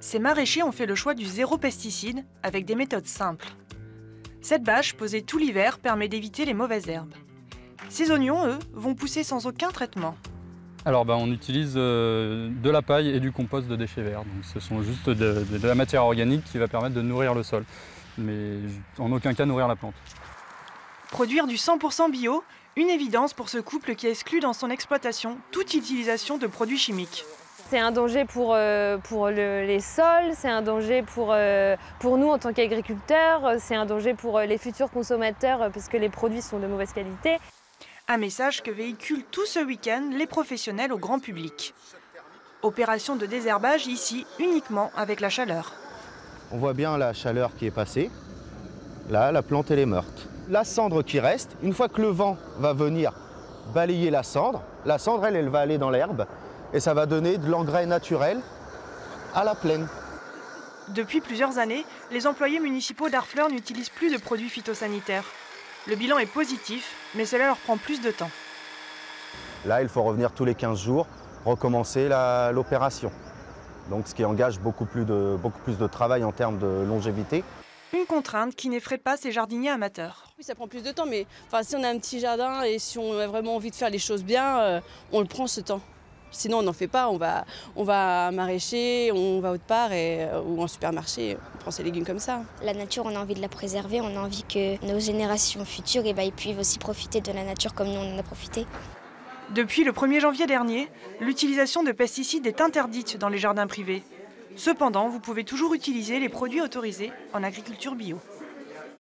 Ces maraîchers ont fait le choix du zéro pesticide avec des méthodes simples. Cette bâche posée tout l'hiver permet d'éviter les mauvaises herbes. Ces oignons, eux, vont pousser sans aucun traitement. Alors on utilise de la paille et du compost de déchets verts. Donc, ce sont juste de la matière organique qui va permettre de nourrir le sol, mais en aucun cas nourrir la plante. Produire du 100% bio, une évidence pour ce couple qui exclut dans son exploitation toute utilisation de produits chimiques. C'est un danger pour les sols, c'est un danger pour nous en tant qu'agriculteurs, c'est un danger pour les futurs consommateurs parce que les produits sont de mauvaise qualité. Un message que véhiculent tout ce week-end les professionnels au grand public. Opération de désherbage ici uniquement avec la chaleur. On voit bien la chaleur qui est passée. Là, la plante elle est morte. La cendre qui reste, une fois que le vent va venir balayer la cendre elle va aller dans l'herbe et ça va donner de l'engrais naturel à la plaine. Depuis plusieurs années, les employés municipaux d'Harfleur n'utilisent plus de produits phytosanitaires. Le bilan est positif, mais cela leur prend plus de temps. Là, il faut revenir tous les 15 jours, recommencer l'opération. Donc, ce qui engage beaucoup plus de travail en termes de longévité. Une contrainte qui n'effraie pas ces jardiniers amateurs. Oui, ça prend plus de temps, mais si on a un petit jardin et si on a vraiment envie de faire les choses bien, on le prend ce temps. Sinon, on n'en fait pas, on va maraîcher, on va autre part ou en supermarché, on prend ses légumes comme ça. La nature, on a envie de la préserver, on a envie que nos générations futures ils puissent aussi profiter de la nature comme nous on en a profité. Depuis le 1er janvier dernier, l'utilisation de pesticides est interdite dans les jardins privés. Cependant, vous pouvez toujours utiliser les produits autorisés en agriculture bio.